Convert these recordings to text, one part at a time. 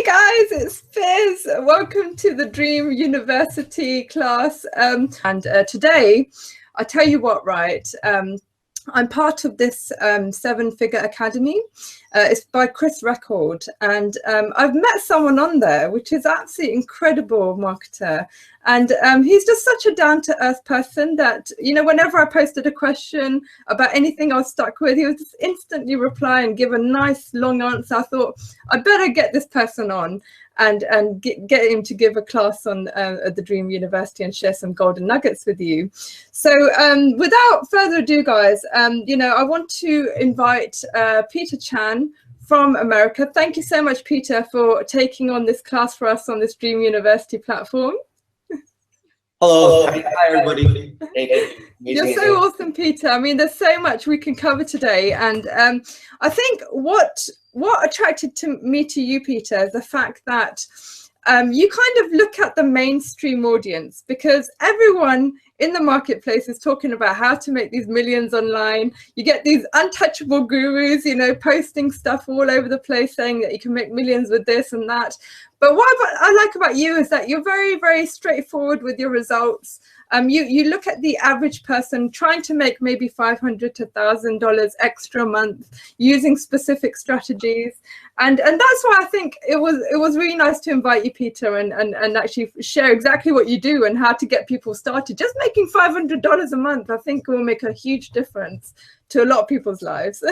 Hey guys, it's Fizz. Welcome to the Dream University class. Today, I tell you what, right? I'm part of this 7-figure academy. It's by Chris Record, and I've met someone on there, which is absolutely incredible marketer. And he's just such a down-to-earth person that, you know, whenever I posted a question about anything I was stuck with, he would just instantly reply and give a nice long answer. I thought, I better get this person on and get him to give a class on at the Dream University and share some golden nuggets with you. So without further ado, guys, you know, I want to invite Peter Chan from America. Thank you so much, Peter, for taking on this class for us on this Dream University platform. Hello. Hi, everybody. You're so awesome, Peter. I mean, there's so much we can cover today. And I think what attracted me to you, Peter, is the fact that you kind of look at the mainstream audience, because everyone in the marketplace is talking about how to make these millions online. You get these untouchable gurus, you know, posting stuff all over the place saying that you can make millions with this and that. But what I like about you is that you're very, very straightforward with your results. You look at the average person trying to make maybe $500 to $1,000 extra a month using specific strategies. And that's why I think it was really nice to invite you, Peter, and actually share exactly what you do and how to get people started. Just making $500 a month, I think, will make a huge difference to a lot of people's lives.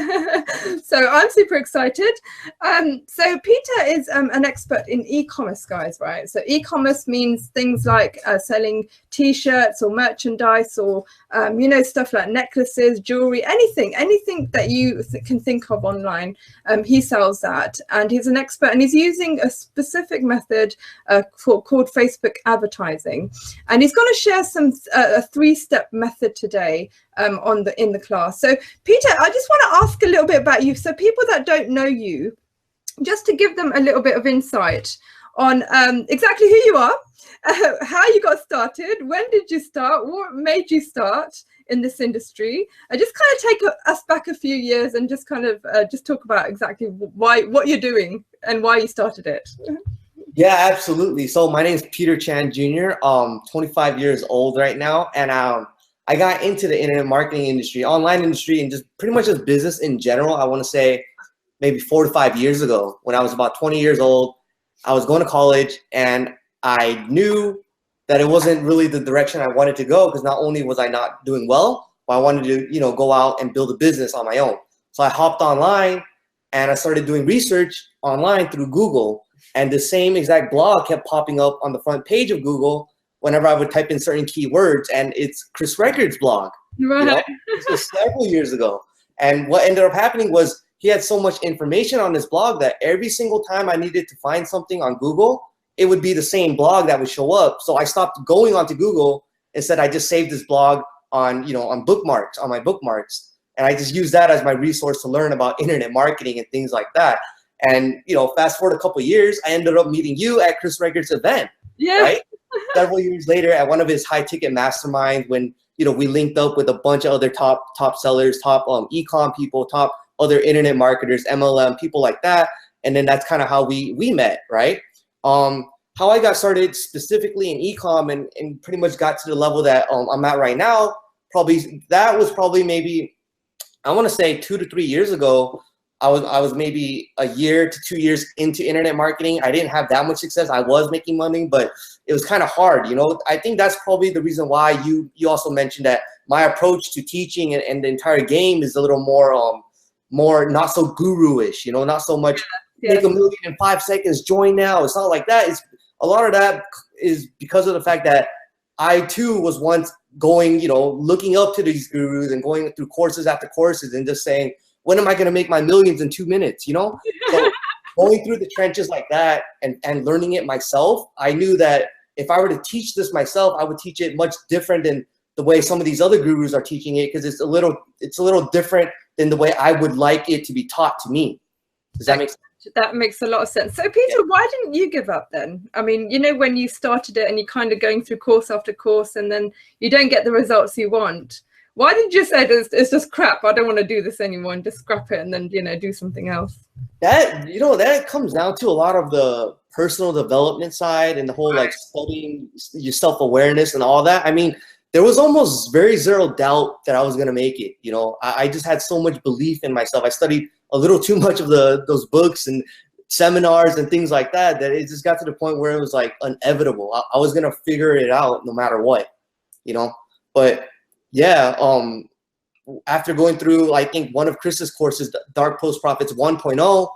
So I'm super excited. So Peter is an expert in e-commerce, guys, right? So e-commerce means things like selling t-shirts or merchandise or, you know, stuff like necklaces, jewelry, anything that you can think of online. He sells that, and he's an expert, and he's using a specific method called Facebook advertising. And he's going to share a 3-step method today in the class. So Peter, I just want to ask a little bit about you. So people that don't know you, just to give them a little bit of insight on exactly who you are, how you got started, when did you start, what made you start in this industry. Just kind of take us back a few years and just kind of just talk about exactly what you're doing and why you started it. Yeah, absolutely. So my name is Peter Chan Jr. 25 years old right now, and I got into the internet marketing industry, online industry, and just pretty much just business in general. I want to say maybe 4 to 5 years ago, when I was about 20 years old. I was going to college, and I knew that it wasn't really the direction I wanted to go, because not only was I not doing well, but I wanted to, you know, go out and build a business on my own. So I hopped online and I started doing research online through Google, and the same exact blog kept popping up on the front page of Google whenever I would type in certain keywords, and it's Chris Record's blog. Right. You know? This was several years ago. And what ended up happening was he had so much information on his blog that every single time I needed to find something on Google, it would be the same blog that would show up. So I stopped going onto Google. Instead, I just saved this blog on, you know, on bookmarks, on my bookmarks. And I just used that as my resource to learn about internet marketing and things like that. And, you know, fast forward a couple of years, I ended up meeting you at Chris Record's event. Yeah. Right? Several years later at one of his high ticket masterminds, when, you know, we linked up with a bunch of other top sellers, top e-com people, top other internet marketers, MLM, people like that. And then that's kind of how we met, right? How I got started specifically in e-com and pretty much got to the level that I'm at right now, that was probably maybe, I want to say 2 to 3 years ago. I was maybe a year to 2 years into internet marketing. I didn't have that much success. I was making money, but it was kind of hard, you know. I think that's probably the reason why you also mentioned that my approach to teaching and the entire game is a little more not so guru-ish, you know, not so much make $1 million in 5 seconds, join now. It's not like that. It's a lot of that is because of the fact that I too was once going, you know, looking up to these gurus and going through courses after courses and just saying, when am I going to make my millions in 2 minutes, you know? So going through the trenches like that and learning it myself, I knew that if I were to teach this myself, I would teach it much different than the way some of these other gurus are teaching it, because it's a little different than the way I would like it to be taught to me. Does that make sense? That makes a lot of sense. So Peter, why didn't you give up then? I mean, you know, when you started it and you're kind of going through course after course and then you don't get the results you want, Why did you say it's just crap? I don't want to do this anymore, and just scrap it and then, you know, do something else. That, you know, that comes down to a lot of the personal development side and the whole like studying your self-awareness and all that. I mean, there was almost very zero doubt that I was gonna make it. You know, I just had so much belief in myself. I studied a little too much of those books and seminars and things like that, that it just got to the point where it was like inevitable. I was gonna figure it out no matter what, you know. But yeah, after going through, I think, one of Chris's courses, Dark Post Profits 1.0,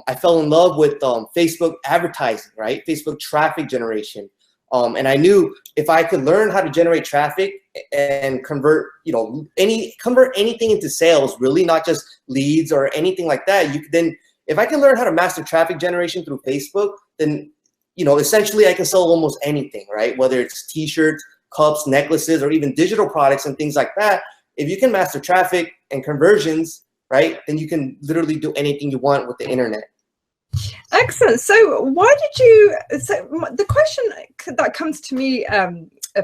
I fell in love with Facebook advertising, right? Facebook traffic generation. And I knew if I could learn how to generate traffic and convert, you know, convert anything into sales, really, not just leads or anything like that, you could then, if I can learn how to master traffic generation through Facebook, then, you know, essentially I can sell almost anything, right? Whether it's t-shirts, cups, necklaces, or even digital products and things like that. If you can master traffic and conversions, right, then you can literally do anything you want with the internet. Excellent. So why did you, so the question that comes to me,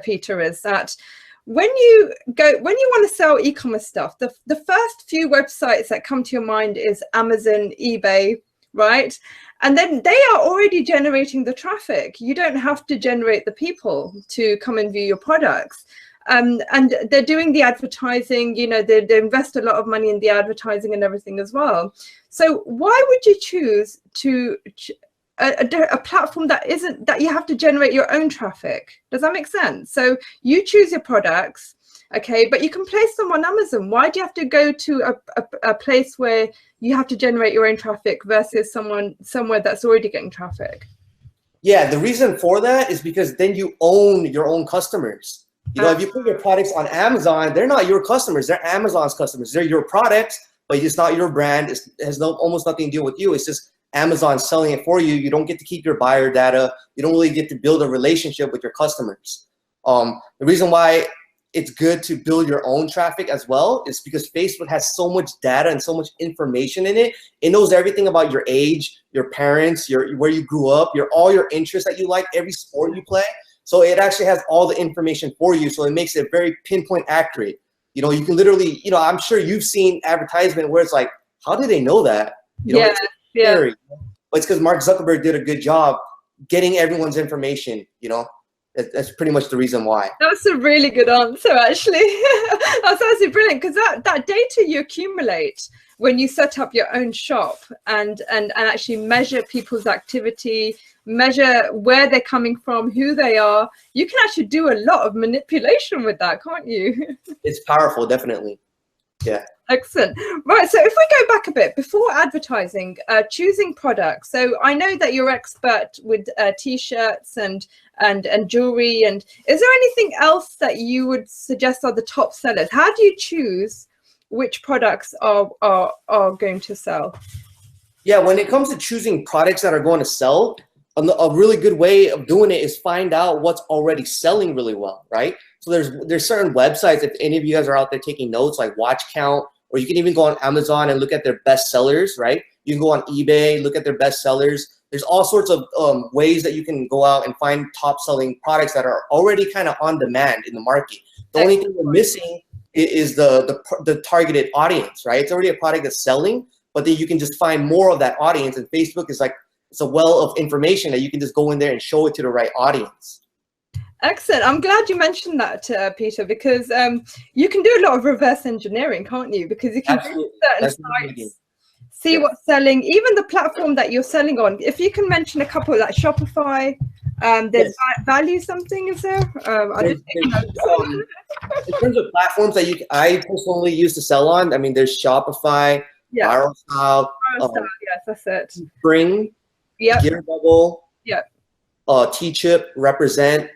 Peter, is that when you want to sell e-commerce stuff, the first few websites that come to your mind is Amazon, eBay, right? And then they are already generating the traffic. You don't have to generate the people to come and view your products. And they're doing the advertising, you know, they invest a lot of money in the advertising and everything as well. So why would you choose a platform that you have to generate your own traffic? Does that make sense? So you choose your products, okay, but you can place them on Amazon. Why do you have to go to a place where you have to generate your own traffic versus somewhere that's already getting traffic? Yeah, the reason for that is because then you own your own customers. You know, if you put your products on Amazon, they're not your customers. They're Amazon's customers. They're your products, but it's not your brand. It has almost nothing to do with you. It's just Amazon selling it for you. You don't get to keep your buyer data. You don't really get to build a relationship with your customers. The reason why it's good to build your own traffic as well is because Facebook has so much data and so much information in it. It knows everything about your age, your parents, where you grew up, all your interests that you like, every sport you play. So it actually has all the information for you. So it makes it very pinpoint accurate. You know, you can literally, you know, I'm sure you've seen advertisement where it's like, how do they know that? You know, it's scary. But it's because Mark Zuckerberg did a good job getting everyone's information, you know. That's pretty much the reation why. That's a really good answer, actually. That's actually brilliant, because that data you accumulate when you set up your own shop and actually measure people's activity, measure where they're coming from, who they are, you can actually do a lot of manipulation with that, can't you? It's powerful, definitely. Yeah. Excellent. Right, so if we go back a bit, before advertising, choosing products. So I know that you're expert with t-shirts and jewelry. And is there anything else that you would suggest are the top sellers? How do you choose which products are going to sell? Yeah, when it comes to choosing products that are going to sell, a really good way of doing it is find out what's already selling really well, right? So there's certain websites, if any of you guys are out there taking notes, like Watch Count, or you can even go on Amazon and look at their best sellers, right? You can go on eBay, look at their best sellers. There's all sorts of ways that you can go out and find top selling products that are already kind of on demand in the market. The only thing we're missing is the targeted audience, right? It's already a product that's selling, but then you can just find more of that audience, and Facebook is like, it's a well of information that you can just go in there and show it to the right audience. Excellent. I'm glad you mentioned that, Peter, because you can do a lot of reverse engineering, can't you? Because you can do certain sites, see what's selling, even the platform that you're selling on. If you can mention a couple, like Shopify, there's value something, is there? In terms of platforms that I personally used to sell on, I mean, there's Shopify, Viral Style, yes, that's it. Spring, Gear Bubble, T-Chip, Represent.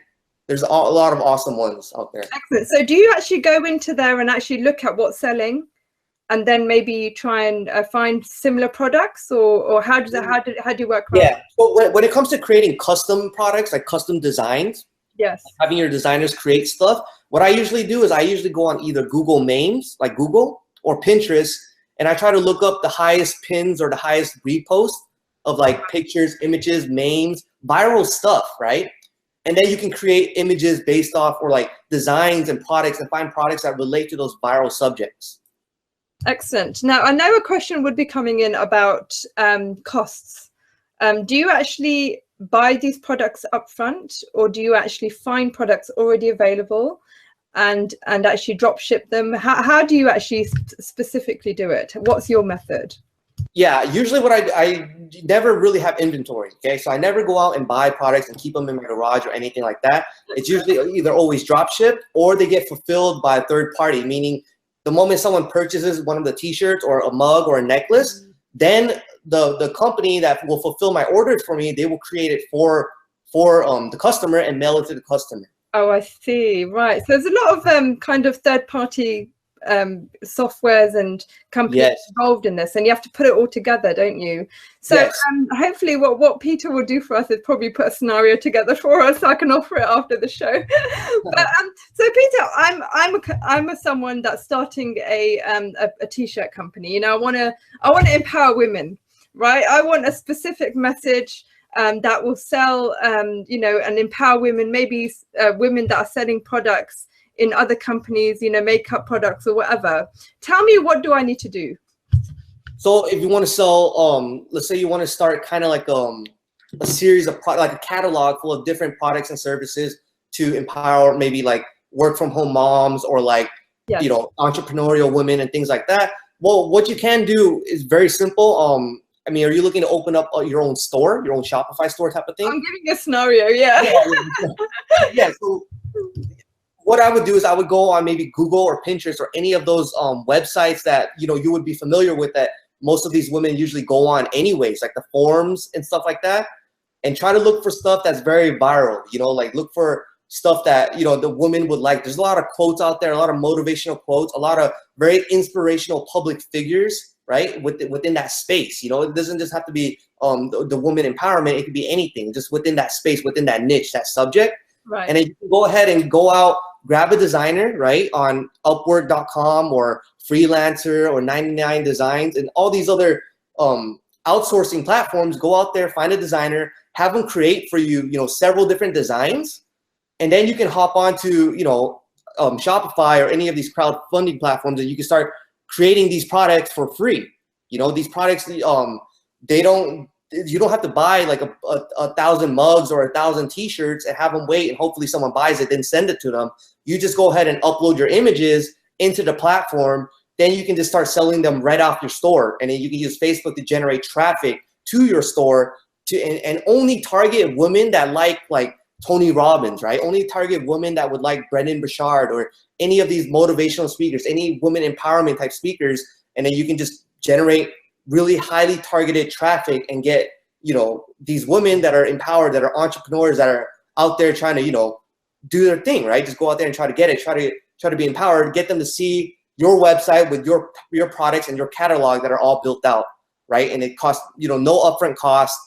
There's a lot of awesome ones out there. Excellent. So do you actually go into there and actually look at what's selling, and then maybe try and find similar products, or how do you work around? Yeah. So when it comes to creating custom products, like custom designs, having your designers create stuff, what I usually do is I usually go on either Google Memes, like Google, or Pinterest, and I try to look up the highest pins or the highest reposts of like pictures, images, memes, viral stuff, right? And then you can create images based off, or like designs and products, and find products that relate to those viral subjects. Excellent. Now, I know a question would be coming in about costs. Do you actually buy these products upfront, or do you actually find products already available and actually drop ship them? How do you actually specifically do it? What's your method? Yeah, usually what I never really have inventory, okay? So I never go out and buy products and keep them in my garage or anything like that. It's usually either always drop shipped, or they get fulfilled by a third party, meaning the moment someone purchases one of the t-shirts or a mug or a necklace, then the company that will fulfill my orders for me, they will create it for the customer and mail it to the customer. Oh, I see. Right. So there's a lot of kind of third party softwares and companies involved in this, and you have to put it all together, don't you? So hopefully what Peter will do for us is probably put a scenario together for us so I can offer it after the show. But so Peter, I'm someone that's starting a t-shirt company. You know, I want to empower women, right? I want a specific message that will sell, you know, and empower women, maybe women that are selling products in other companies, you know, makeup products or whatever. Tell me, what do I need to do? So if you want to sell, let's say you want to start kind of like a series of like a catalog full of different products and services to empower maybe like work from home moms, or like, you know, entrepreneurial women and things like that. Well, what you can do is very simple. I mean, are you looking to open up your own store, your own Shopify store type of thing? I'm giving a scenario, yeah. So what I would do is I would go on maybe Google or Pinterest or any of those websites that, you know, you would be familiar with, that most of these women usually go on anyways, like the forums and stuff like that, and try to look for stuff that's very viral, you know, like look for stuff that, you know, the women would like. There's a lot of quotes out there, a lot of motivational quotes, a lot of very inspirational public figures, right, within that space. You know, it doesn't just have to be the woman empowerment. It could be anything, just within that space, within that niche, that subject. Right. And then you can go ahead and go out, grab a designer, right, on Upwork.com or Freelancer or 99 Designs and all these other outsourcing platforms. Go out there, find a designer, have them create for you, you know, several different designs, and then you can hop onto, you know, Shopify or any of these crowdfunding platforms, and you can start creating these products for free. You know, these products, you don't have to buy like a 1,000 mugs or 1,000 t-shirts and have them wait and hopefully someone buys it, then send it to them. You just go ahead and upload your images into the platform. Then you can just start selling them right off your store. And then you can use Facebook to generate traffic to your store and only target women that like Tony Robbins, right? Only target women that would like Brendan Burchard or any of these motivational speakers, any women empowerment type speakers. And then you can just generate really highly targeted traffic and get, you know, these women that are empowered, that are entrepreneurs, that are out there trying to, you know, do their thing, right? Just go out there and try to get it, try to be empowered, get them to see your website with your products and your catalog that are all built out, right? And it costs, you know, no upfront cost.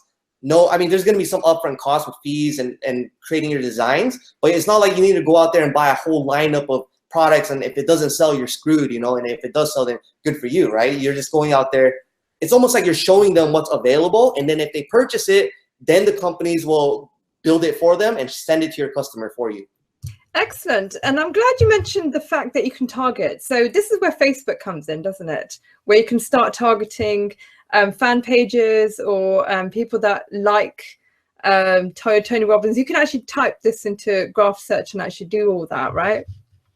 No, I mean, there's going to be some upfront costs with fees and creating your designs, but it's not like you need to go out there and buy a whole lineup of products. And if it doesn't sell, you're screwed, you know, and if it does sell, then good for you, right? You're just going out there. It's almost like you're showing them what's available. And then if they purchase it, then the companies will build it for them and send it to your customer for you. Excellent. And I'm glad you mentioned the fact that you can target. So this is where Facebook comes in, doesn't it? Where you can start targeting fan pages or people that like Tony Robbins. You can actually type this into graph search and actually do all that, right?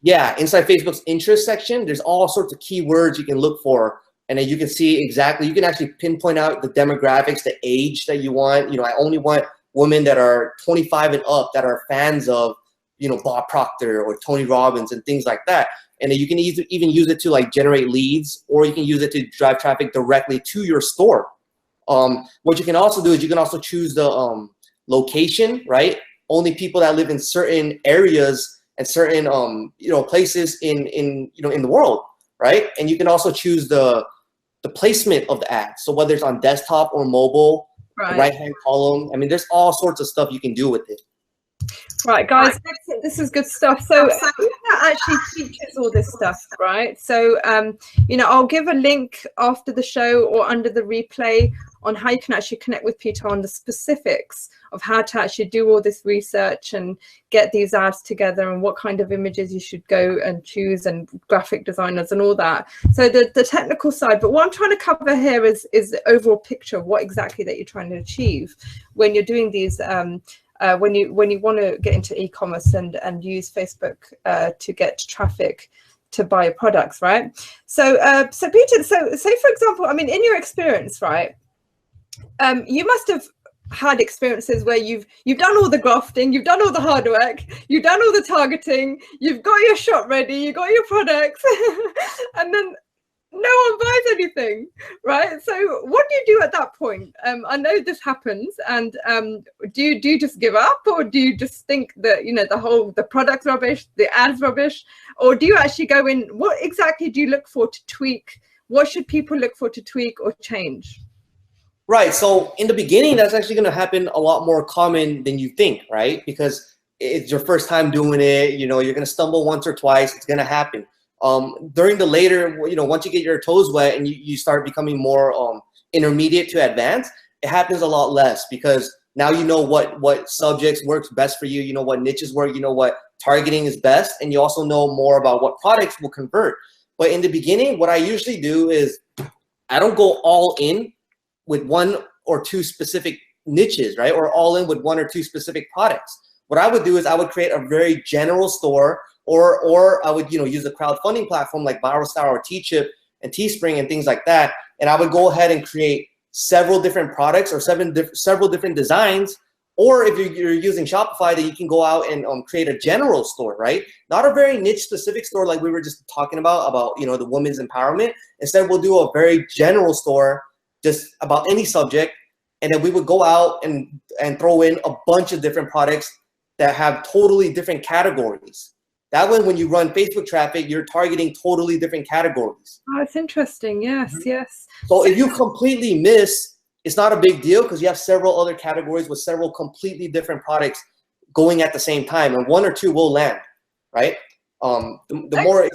Yeah, inside Facebook's interest section, there's all sorts of keywords you can look for. And then you can see exactly, you can actually pinpoint out the demographics, the age that you want. You know, I only want women that are 25 and up that are fans of, you know, Bob Proctor or Tony Robbins and things like that. And then you can even use it to like generate leads, or you can use it to drive traffic directly to your store. What you can also do is you can also choose the location, right? Only people that live in certain areas and certain you know, places in the world, right? And you can also choose the placement of the ad. So whether it's on desktop or mobile, right hand column, I mean, there's all sorts of stuff you can do with it. Right, guys, this is good stuff. So that actually teaches all this stuff, right? So, you know, I'll give a link after the show or under the replay on how you can actually connect with Peter on the specifics of how to actually do all this research and get these ads together and what kind of images you should go and choose and graphic designers and all that. So the technical side, but what I'm trying to cover here is the overall picture of what exactly that you're trying to achieve when you're doing these when you want to get into e-commerce and use Facebook to get traffic to buy your products, right? So so Peter, so say for example, I mean, in your experience, right, you must have had experiences where you've done all the grafting, you've done all the hard work, you've done all the targeting, you've got your shop ready, you got your products, and then no one buys anything, right? So what do you do at that point? I know this happens, and do you just give up, or do you just think that, you know, the product's rubbish, the ad's rubbish, or do you actually go in? What exactly do you look for to tweak? What should people look for to tweak or change? Right. So in the beginning, that's actually going to happen a lot more common than you think, right? Because it's your first time doing it. You know, you're going to stumble once or twice. It's going to happen. During the later, you know, once you get your toes wet and you start becoming more intermediate to advanced, it happens a lot less, because now you know what subjects works best for you. You know what niches work. You know what targeting is best, and you also know more about what products will convert. But in the beginning, what I usually do is I don't go all in with one or two specific niches, right? Or all in with one or two specific products. What I would do is I would create a very general store, or I would, you know, use a crowdfunding platform like Viral Star or T-Chip and Teespring and things like that. And I would go ahead and create several different products or several different designs. Or if you're using Shopify, then you can go out and create a general store, right? Not a very niche specific store like we were just talking about, you know, the women's empowerment. Instead, we'll do a very general store just about any subject, and then we would go out and throw in a bunch of different products that have totally different categories. That way, when you run Facebook traffic, you're targeting totally different categories. Oh, it's interesting. Yes, yes. So if you completely miss, it's not a big deal, because you have several other categories with several completely different products going at the same time, and one or two will land, right? The more,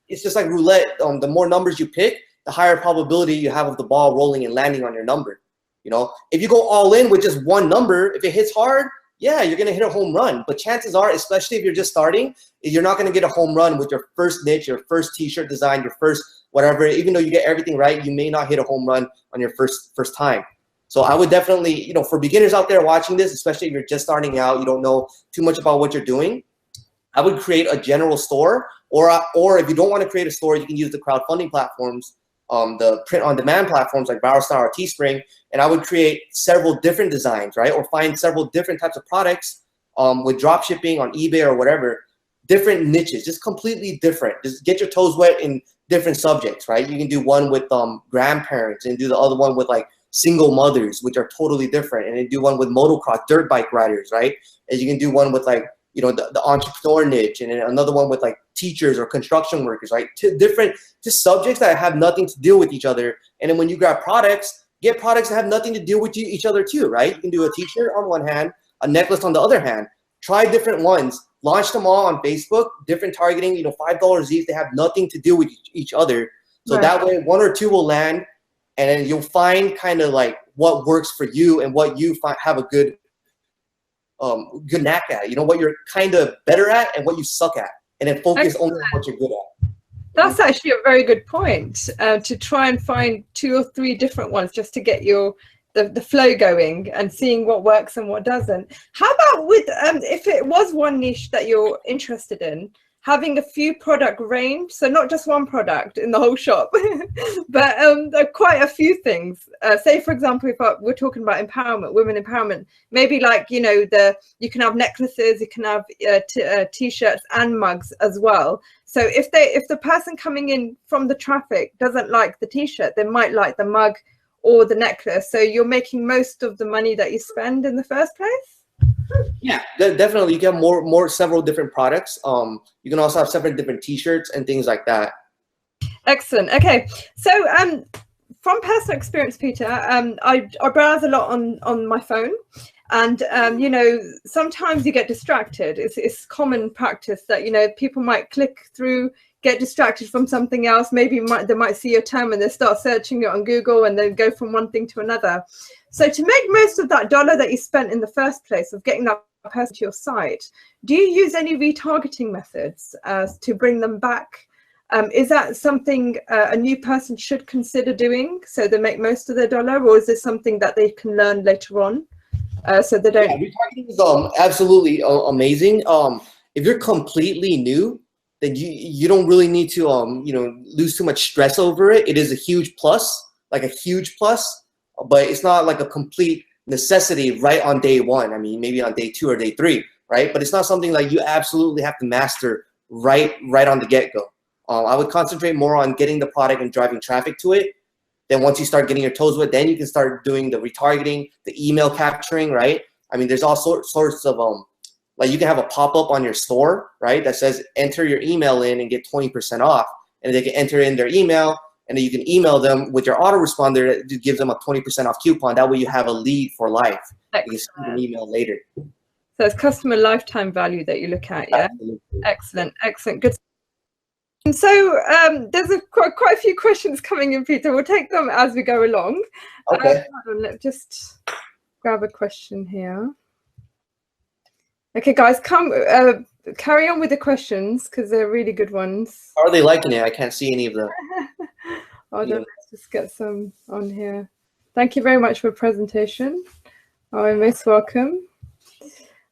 it's just like roulette. The more numbers you pick, the higher probability you have of the ball rolling and landing on your number. You know, if you go all in with just one number, if it hits hard, yeah, you're gonna hit a home run. But chances are, especially if you're just starting, you're not gonna get a home run with your first niche, your first T-shirt design, your first whatever. Even though you get everything right, you may not hit a home run on your first time. So I would definitely, you know, for beginners out there watching this, especially if you're just starting out, you don't know too much about what you're doing, I would create a general store, or if you don't want to create a store, you can use the crowdfunding platforms, the print-on-demand platforms like Viral Star or Teespring, and I would create several different designs, right? Or find several different types of products with drop shipping on eBay or whatever, different niches, just completely different. Just get your toes wet in different subjects, right? You can do one with grandparents, and do the other one with like single mothers, which are totally different, and then do one with motocross, dirt bike riders, right? And you can do one with like, you know, the entrepreneur niche, and then another one with like teachers or construction workers, right? Different subjects that have nothing to do with each other. And then when you grab products, get products that have nothing to do with each other too, right? You can do a t-shirt on one hand, a necklace on the other hand. Try different ones, launch them all on Facebook, different targeting, you know, $5 each. They have nothing to do with each other. So right. That way one or two will land, and then you'll find kind of like what works for you and what you have a good knack at, you know, what you're kind of better at and what you suck at, and then focus only on what you're good at. That's actually a very good point, to try and find 2 or 3 different ones just to get the flow going and seeing what works and what doesn't. How about with if it was one niche that you're interested in, having a few product range, so not just one product in the whole shop, but quite a few things. Say, for example, if we're talking about empowerment, women empowerment, maybe like, you know, you can have necklaces, you can have t-shirts and mugs as well. So if the person coming in from the traffic doesn't like the t-shirt, they might like the mug or the necklace. So you're making most of the money that you spend in the first place. Yeah, definitely. You can have several different products. You can also have several different t-shirts and things like that. Excellent. Okay, so from personal experience, Peter, I browse a lot on my phone. And, you know, sometimes you get distracted. It's common practice that, you know, people might click through, get distracted from something else. Maybe they might see a term and they start searching it on Google and then go from one thing to another. So to make most of that dollar that you spent in the first place of getting that person to your site, do you use any retargeting methods to bring them back? Is that something a new person should consider doing so they make most of their dollar, or is this something that they can learn later on? So they don't. Yeah, retargeting is absolutely amazing. If you're completely new, then you don't really need to you know, lose too much stress over it. It is a huge plus, like a huge plus, but it's not like a complete necessity right on day one. I mean, maybe on day 2 or day 3, right? But it's not something like you absolutely have to master right on the get-go. I would concentrate more on getting the product and driving traffic to it. Then once you start getting your toes wet, then you can start doing the retargeting, the email capturing, right? I mean, there's all sorts of, like you can have a pop-up on your store, right? That says, enter your email in and get 20% off. And they can enter in their email, and then you can email them with your autoresponder that gives them a 20% off coupon. That way you have a lead for life. Excellent. You can send an email later. So it's customer lifetime value that you look at, yeah? Absolutely. Excellent, excellent, good. And so there's quite a few questions coming in, Peter. We'll take them as we go along. Okay. Hold on, let's just grab a question here. Okay, guys, carry on with the questions because they're really good ones. How are they liking it? I can't see any of them. Hold on, let's just get some on here. Thank you very much for the presentation. Oh, you're most welcome.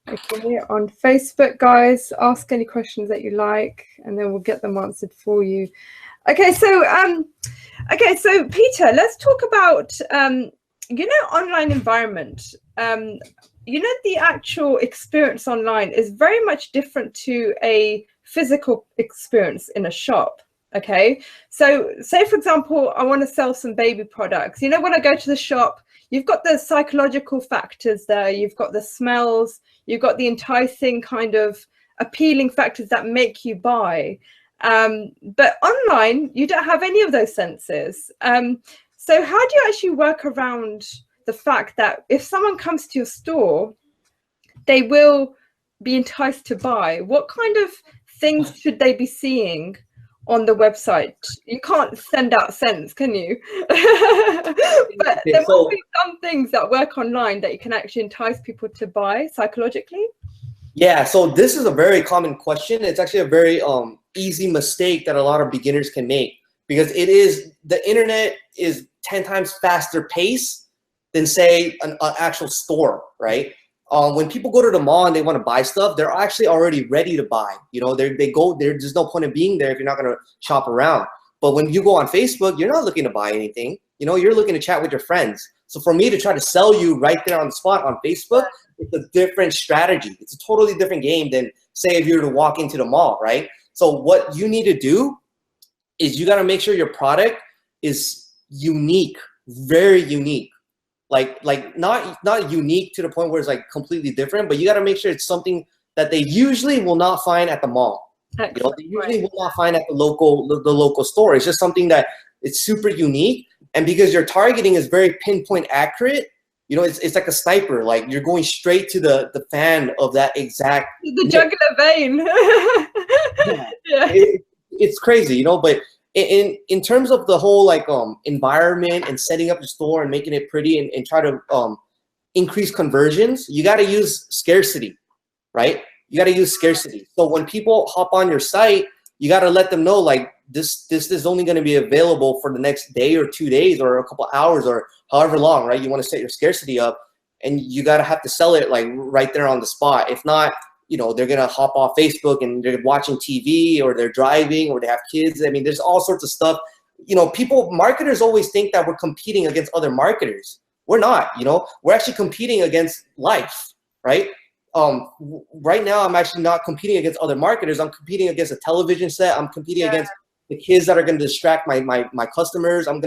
Okay, on Facebook, guys, ask any questions that you like, and then we'll get them answered for you. Okay, so Peter, let's talk about you know, online environment. You know, the actual experience online is very much different to a physical experience in a shop. Okay, so say for example, I want to sell some baby products. You know, when I go to the shop, you've got the psychological factors there, you've got the smells, you've got the enticing kind of appealing factors that make you buy. But online, you don't have any of those senses. So how do you actually work around the fact that if someone comes to your store, they will be enticed to buy? What kind of things should they be seeing on the website? You can't send out scents, can you? But there must be some things that work online that you can actually entice people to buy psychologically. Yeah, so this is a very common question. It's actually a very easy mistake that a lot of beginners can make, because the internet is 10 times faster pace than say an actual store, right? When people go to the mall and they want to buy stuff, they're actually already ready to buy. You know, there's no point in being there if you're not going to shop around. But when you go on Facebook, you're not looking to buy anything. You know, you're looking to chat with your friends. So for me to try to sell you right there on the spot on Facebook, it's a different strategy. It's a totally different game than say if you were to walk into the mall, right? So what you need to do is you got to make sure your product is unique, very unique. Like not unique to the point where it's like completely different, but you got to make sure it's something that they usually will not find at the mall. You know, they usually will not find at the local store. It's just something that it's super unique, and because your targeting is very pinpoint accurate, you know, it's like a sniper. Like you're going straight to the fan of that exact the jugular vein. Yeah. It's crazy, you know, but in terms of the whole like environment and setting up the store and making it pretty and try to increase conversions, you got to use scarcity, right? You got to use scarcity. So when people hop on your site, you got to let them know like this is only going to be available for the next day or 2 days or a couple hours or however long, right? You want to set your scarcity up, and you got to have to sell it like right there on the spot. If not, you know, they're going to hop off Facebook and they're watching TV, or they're driving, or they have kids. I mean, there's all sorts of stuff. You know, marketers always think that we're competing against other marketers. We're not, you know, we're actually competing against life, right? Right now, I'm actually not competing against other marketers. I'm competing against a television set. I'm competing against the kids that are going to distract my customers. I'm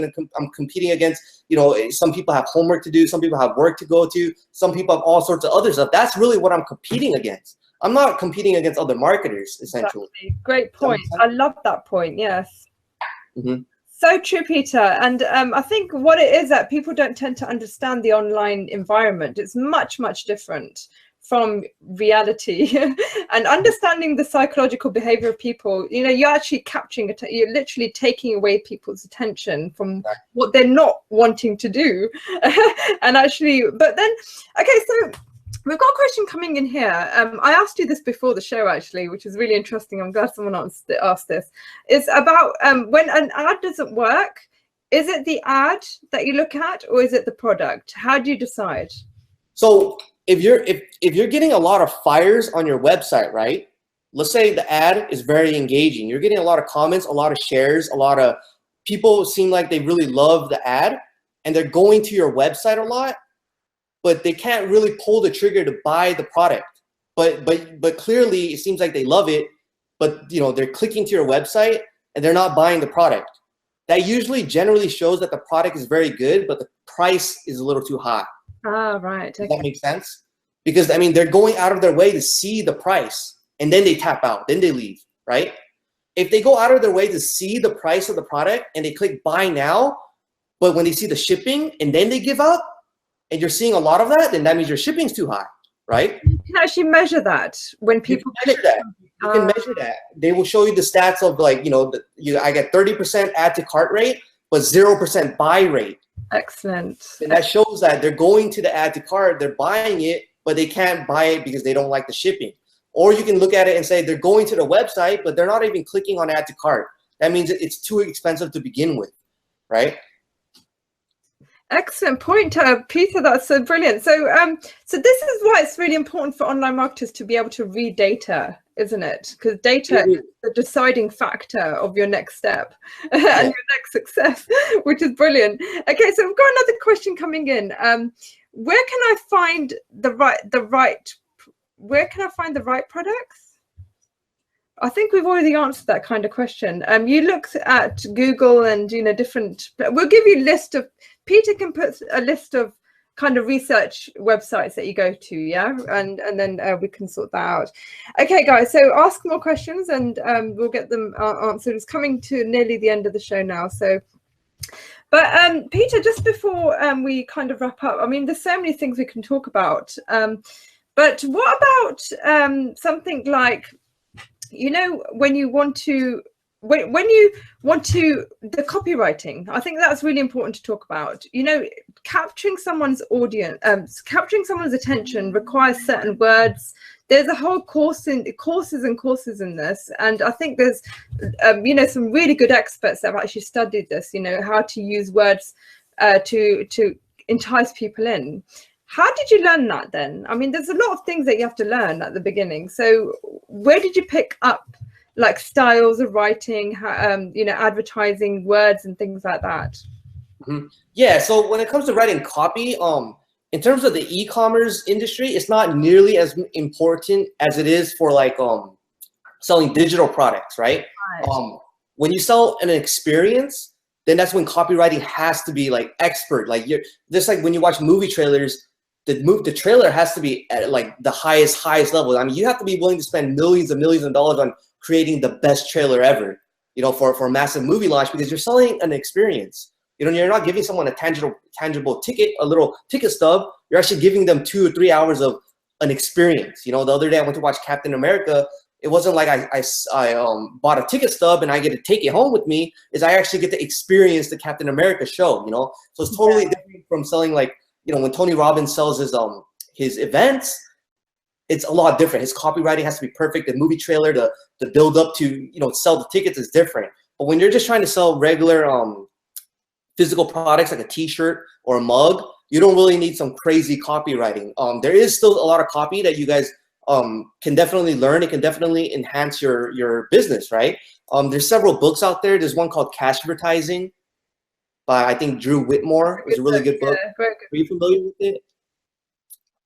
competing against, you know, some people have homework to do. Some people have work to go to. Some people have all sorts of other stuff. That's really what I'm competing against. I'm not competing against other marketers, essentially. Exactly. Great point. I love that point. Yes. Mm-hmm. So true, Peter. And I think what it is that people don't tend to understand the online environment. It's much, much different from reality. And understanding the psychological behavior of people, you know, you're actually capturing it, you're literally taking away people's attention from what they're not wanting to do. And actually, but then, okay, so we've got a question coming in here. I asked you this before the show, actually, which is really interesting. I'm glad someone asked this. It's about when an ad doesn't work, is it the ad that you look at, or is it the product? How do you decide? So if you're getting a lot of fires on your website, right? Let's say the ad is very engaging. You're getting a lot of comments, a lot of shares, a lot of people seem like they really love the ad, and they're going to your website a lot, but they can't really pull the trigger to buy the product. But clearly it seems like they love it, but you know, they're clicking to your website and they're not buying the product. That usually generally shows that the product is very good, but the price is a little too high. Ah, right. Okay. Does that make sense? Because I mean, they're going out of their way to see the price and then they tap out, then they leave, right? If they go out of their way to see the price of the product and they click buy now, but when they see the shipping and then they give up, and you're seeing a lot of that, then that means your shipping's too high, right? You can actually measure that when people measure that. You can measure that. They will show you the stats of like, you know, I get 30% add to cart rate, but 0% buy rate. Excellent. And that shows that they're going to the add to cart, they're buying it, but they can't buy it because they don't like the shipping. Or you can look at it and say they're going to the website, but they're not even clicking on add to cart. That means it's too expensive to begin with, right? Excellent point, Peter. That's so brilliant. So, so this is why it's really important for online marketers to be able to read data, isn't it? Because data is the deciding factor of your next step and your next success, which is brilliant. Okay, so we've got another question coming in. Where can I find the right products? I think we've already answered that kind of question. You looked at Google and, you know, different, we'll give you a list of, Peter can put a list of kind of research websites that you go to, yeah? And then we can sort that out. Okay, guys, so ask more questions and we'll get them answered. It's coming to nearly the end of the show now. So, but Peter, just before we kind of wrap up, I mean, there's so many things we can talk about. But what about something like, you know, when you want to the copywriting, I think that's really important to talk about. You know, capturing someone's audience, capturing someone's attention requires certain words. There's a whole courses in this, and I think there's you know, some really good experts that have actually studied this, you know, how to use words to entice people in. How did you learn that then? I mean, there's a lot of things that you have to learn at the beginning. So where did you pick up like styles of writing, you know, advertising, words and things like that? Mm-hmm. Yeah, so when it comes to writing copy, in terms of the e-commerce industry, it's not nearly as important as it is for like selling digital products, right? When you sell an experience, then that's when copywriting has to be like expert. Like you're just like when you watch movie trailers, the trailer has to be at like the highest level. I mean, you have to be willing to spend millions and millions of dollars on creating the best trailer ever, you know, for a massive movie launch, because you're selling an experience. You know, you're not giving someone a tangible ticket, a little ticket stub. You're actually giving them 2 or 3 hours of an experience. You know, the other day I went to watch Captain America. It wasn't like I bought a ticket stub and I get to take it home with me. Is I actually get to experience the Captain America show. You know, so it's totally different from selling, like, you know, when Tony Robbins sells his events. It's a lot different. His copywriting has to be perfect. The movie trailer, the build up to, you know, sell the tickets is different. But when you're just trying to sell regular physical products like a t-shirt or a mug, you don't really need some crazy copywriting. There is still a lot of copy that you guys can definitely learn. It can definitely enhance your business, right? There's several books out there. There's one called Cash Advertising by, I think, Drew Whitmore. It's a really good book. Yeah, very good. Are you familiar with it?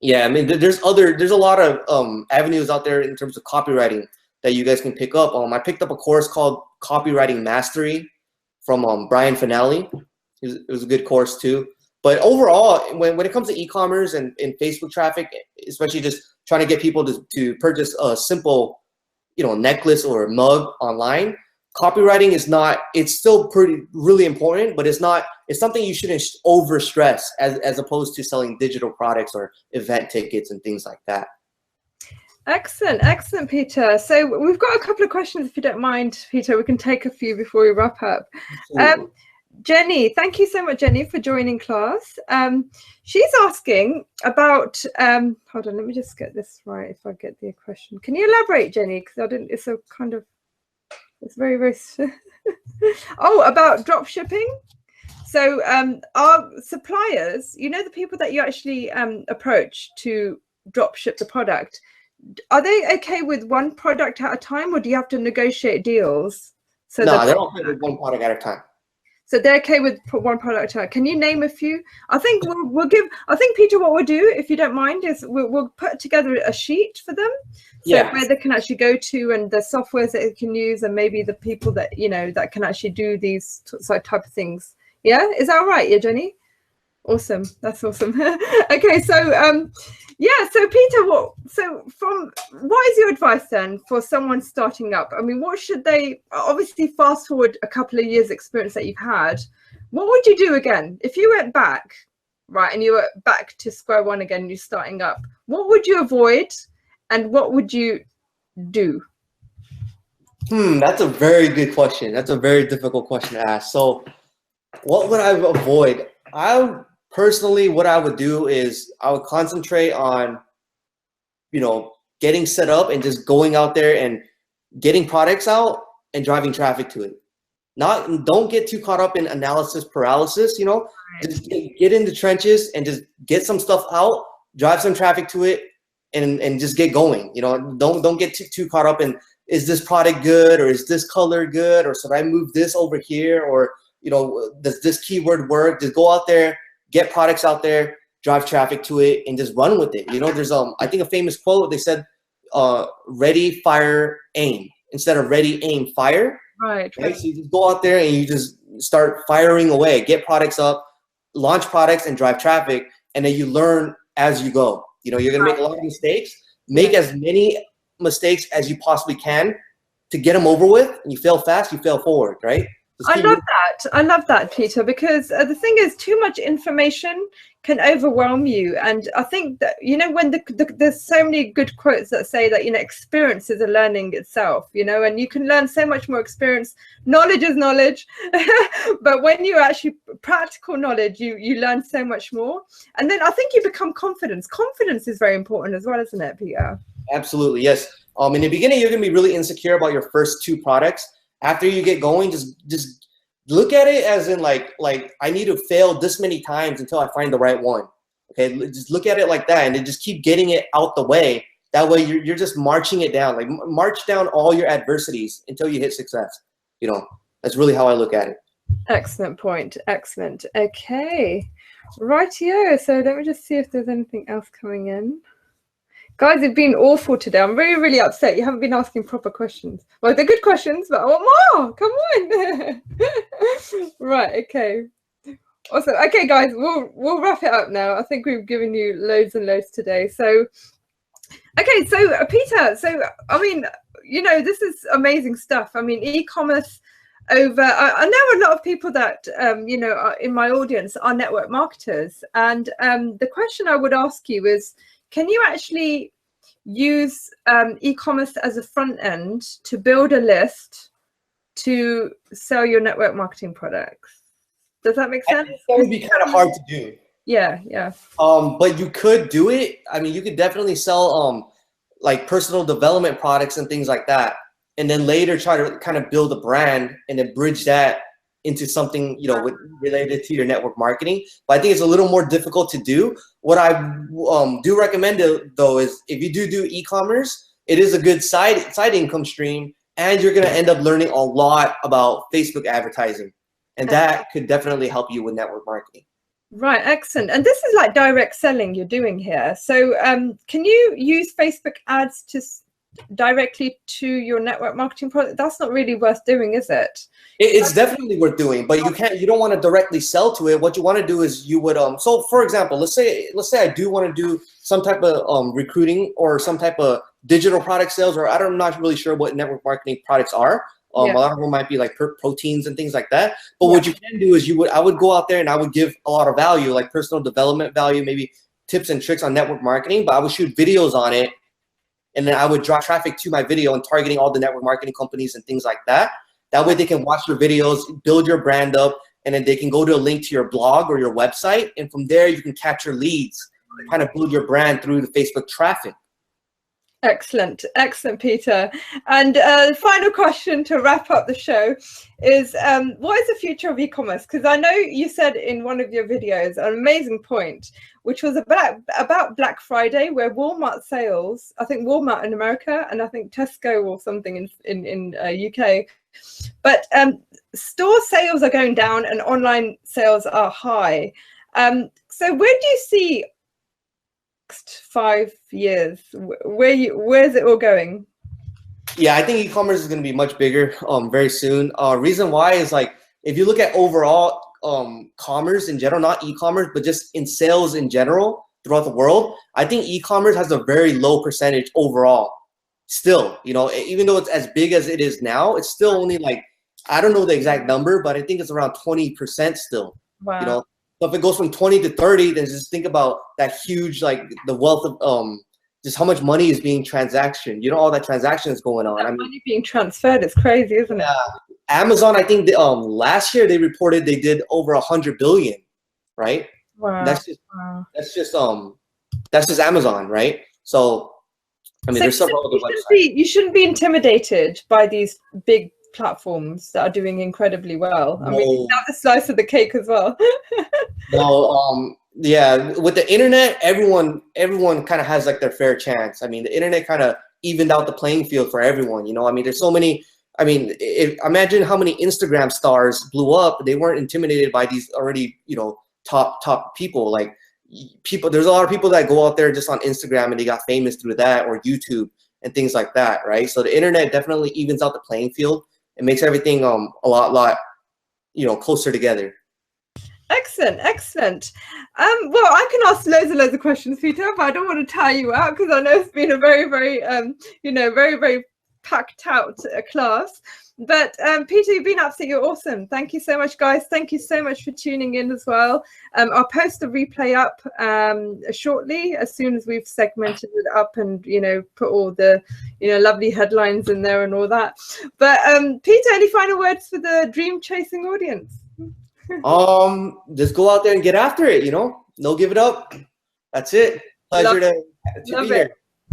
Yeah, I mean, there's a lot of avenues out there in terms of copywriting that you guys can pick up. I picked up a course called Copywriting Mastery from Brian Finale. It was a good course too. But overall, when it comes to e-commerce and Facebook traffic, especially just trying to get people to purchase a simple, you know, necklace or mug online, copywriting is not, it's still really important, but it's something you shouldn't over stress as opposed to selling digital products or event tickets and things like that. Excellent, Peter. So we've got a couple of questions, if you don't mind, Peter. We can take a few before we wrap up. Jenny, thank you so much, Jenny, for joining class. She's asking about, hold on, let me just get this right if I get the question. Can you elaborate, Jenny? Because I didn't, it's a kind of, it's very, very, oh, about drop shipping. So our suppliers, you know, the people that you actually approach to drop ship the product, are they okay with one product at a time, or do you have to negotiate deals? So no, they're okay with one product at a time. So they're okay with one product. Can you name a few? I think we'll give. I think, Peter, what we'll do, if you don't mind, is we'll put together a sheet for them, so where they can actually go to, and the softwares that they can use, and maybe the people that that can actually do these type of things. Yeah, is that all right? Yeah, Jenny. Awesome. That's awesome. Okay, so yeah, so Peter, what is your advice then for someone starting up? I mean, what should they, obviously fast forward a couple of years experience that you've had, what would you do again if you went back, right, and you were back to square one again, you're starting up? What would you avoid and what would you do? That's a very good question. That's a very difficult question to ask. So what would I avoid? Personally, what I would do is I would concentrate on, getting set up and just going out there and getting products out and driving traffic to it. Don't get too caught up in analysis paralysis, just get in the trenches and just get some stuff out, drive some traffic to it, and just get going. Don't get too caught up in, is this product good, or is this color good, or should I move this over here, or does this keyword work? Just go out there, get products out there, drive traffic to it, and just run with it. There's I think a famous quote. They said, "Ready, fire, aim," instead of ready, aim, fire. Right. So you just go out there and you just start firing away, get products up, launch products, and drive traffic, and then you learn as you go. You're gonna make a lot of mistakes. Make as many mistakes as you possibly can to get them over with. And you fail fast, you fail forward, right? I love that, Peter, because the thing is, too much information can overwhelm you. And I think that, when there's so many good quotes that say that, experience is a learning itself, and you can learn so much more experience. Knowledge is knowledge. But when you actually practical knowledge, you learn so much more. And then I think you become confident. Confidence is very important as well, isn't it, Peter? Absolutely. Yes. In the beginning, you're going to be really insecure about your first 2 products. After you get going, just look at it as in like I need to fail this many times until I find the right one. Okay, just look at it like that, and then just keep getting it out the way. That way, you're just marching it down. Like march down all your adversities until you hit success. That's really how I look at it. Excellent point. Excellent. Okay, rightio. So let me just see if there's anything else coming in. Guys, it's been awful today. I'm really, really upset. You haven't been asking proper questions. Well, they're good questions, but I want more. Come on. Right. Okay. Awesome. Okay, guys, we'll wrap it up now. I think we've given you loads and loads today. So, okay. So, Peter. So, I mean, this is amazing stuff. I mean, e-commerce. I know a lot of people that are in my audience are network marketers, and the question I would ask you is, can you actually use e-commerce as a front end to build a list to sell your network marketing products? Does that make sense? That would be kind of hard to do. Yeah. But you could do it. I mean, you could definitely sell like personal development products and things like that, and then later try to kind of build a brand and then bridge that into something related to your network marketing. But I think it's a little more difficult to do. What I do recommend though is, if you do e-commerce, it is a good side income stream, and you're going to end up learning a lot about Facebook advertising, and that could definitely help you with network marketing. Right, excellent. And this is like direct selling you're doing here. So can you use Facebook ads to directly to your network marketing product? That's not really worth doing, is it? It's definitely worth doing, but you don't want to directly sell to it. What you want to do is you would so for example, let's say I do want to do some type of recruiting or some type of digital product sales, or I'm not really sure what network marketing products are. A lot of them might be like proteins and things like that. But what you can do is I would go out there and I would give a lot of value, like personal development value, maybe tips and tricks on network marketing, but I would shoot videos on it. And then I would draw traffic to my video and targeting all the network marketing companies and things like that. That way they can watch your videos, build your brand up, and then they can go to a link to your blog or your website. And from there, you can capture leads, kind of build your brand through the Facebook traffic. Excellent. Excellent, Peter. And final question to wrap up the show is, what is the future of e-commerce? Because I know you said in one of your videos an amazing point, which was about Black Friday, where Walmart sales, I think Walmart in America, and I think Tesco or something in UK, but store sales are going down and online sales are high. So where do you see next 5 years? Where's it all going? Yeah, I think e-commerce is going to be much bigger very soon. Reason why is, like, if you look at overall commerce in general, not e-commerce, but just in sales in general throughout the world, I think e-commerce has a very low percentage overall. Still, you know, even though it's as big as it is now, it's still only like, I don't know the exact number, but I think it's around 20% still. Wow. You know, so if it goes from 20 to 30, then just think about that huge, like the wealth of just how much money is being transactioned. You know, all that transaction is going on. That money being transferred is crazy, isn't it? Amazon, I think last year they reported they did over 100 billion, right? Wow. That's just Amazon, right? So I mean, there's several other websites. You shouldn't be intimidated by these big platforms that are doing incredibly well. I mean, that's a slice of the cake as well. No, yeah, with the internet, everyone kind of has like their fair chance. I mean, the internet kind of evened out the playing field for everyone. You know, I mean, there's so many. I mean, imagine how many Instagram stars blew up. They weren't intimidated by these already, you know, top people. Like there's a lot of people that go out there just on Instagram and they got famous through that, or YouTube and things like that, right? So the internet definitely evens out the playing field. It makes everything a lot, you know, closer together. Excellent, excellent. Well, I can ask loads of questions, Peter, but I don't want to tire you out because I know it's been a very you know, very packed out class. But Peter, you've been absolutely awesome. Thank you so much, guys. Thank you so much for tuning in as well. I'll post the replay up shortly, as soon as we've segmented it up and, you know, put all the, you know, lovely headlines in there and all that. But Peter, any final words for the dream chasing audience? Just go out there and get after it, you know, no give it up. That's it. Pleasure to be here.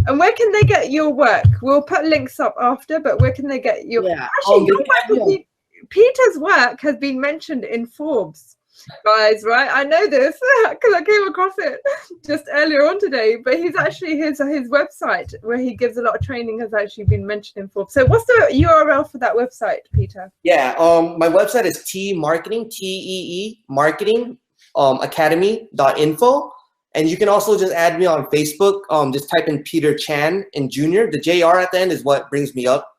And where can they get your work? We'll put links up after, but where can they get your actually, Peter's work has been mentioned in Forbes, guys, right? I know this because I came across it just earlier on today, but he's actually his website where he gives a lot of training has actually been mentioned in Forbes. So what's the URL for that website, Peter? Yeah, my website is marketing academy.info. And you can also just add me on Facebook. Just type in Peter Chan and Jr. The JR at the end is what brings me up.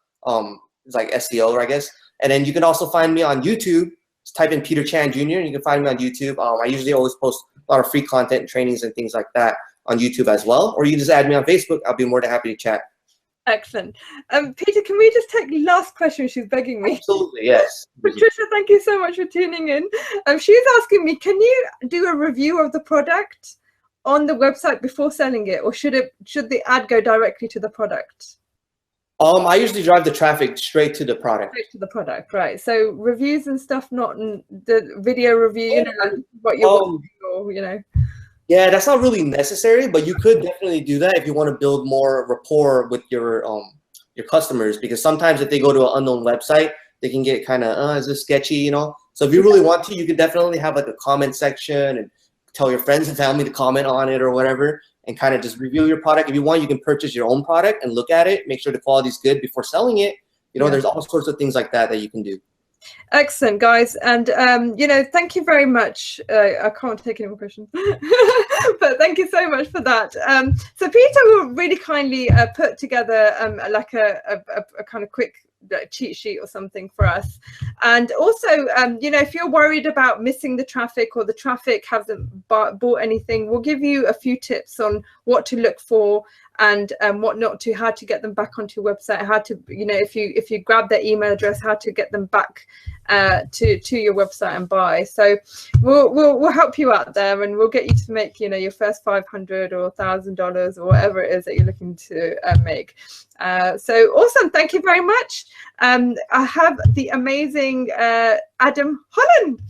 It's like SEO, I guess. And then you can also find me on YouTube. Just type in Peter Chan Jr. and you can find me on YouTube. I usually always post a lot of free content and trainings and things like that on YouTube as well. Or you can just add me on Facebook. I'll be more than happy to chat. Excellent. Peter, can we just take the last question? She's begging me. Absolutely, yes. Patricia, thank you so much for tuning in. She's asking me, can you do a review of the product on the website before selling it, or should the ad go directly to the product? I usually drive the traffic straight to the product. Straight to the product, right? So reviews and stuff, not the video review, you know, like what you're watching, or, you know. Yeah, that's not really necessary, but you could definitely do that if you want to build more rapport with your customers, because sometimes if they go to an unknown website, they can get kind of, is this sketchy, you know? So if you really want to, you can definitely have like a comment section and tell your friends and family to comment on it or whatever, and kind of just review your product. If you want, you can purchase your own product and look at it, make sure the quality is good before selling it. You know, there's all sorts of things like that you can do. Excellent, guys. And, you know, thank you very much. I can't take any more questions, but thank you so much for that. So Peter will really kindly put together like a kind of quick cheat sheet or something for us. And also, you know, if you're worried about missing the traffic or the traffic hasn't bought anything, we'll give you a few tips on what to look for and what not to, how to get them back onto your website, how to, you know, if you grab their email address, how to get them back to your website and buy. So we'll help you out there, and we'll get you to make, you know, your first $500 or $1,000 or whatever it is that you're looking to make. So awesome, thank you very much. I have the amazing Adam Holland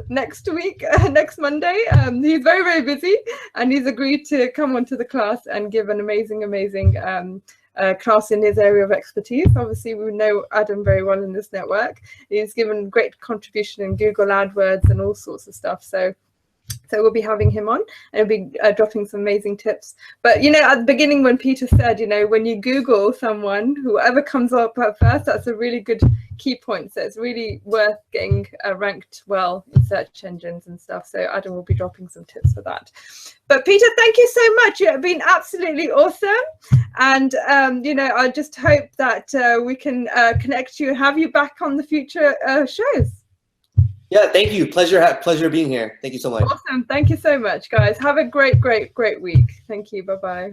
next week, next Monday. He's very, very busy, and he's agreed to come onto the class and give an amazing class in his area of expertise. Obviously, we know Adam very well in this network. He's given great contribution in Google AdWords and all sorts of stuff. So we'll be having him on, and he'll be dropping some amazing tips. But, you know, at the beginning when Peter said, you know, when you Google someone, whoever comes up at first, that's a really good key point. So it's really worth getting ranked well in search engines and stuff. So Adam will be dropping some tips for that. But Peter, thank you so much. You have been absolutely awesome. And, you know, I just hope that we can connect you and have you back on the future shows. Yeah, thank you. Pleasure being here. Thank you so much. Awesome. Thank you so much, guys. Have a great week. Thank you. Bye-bye.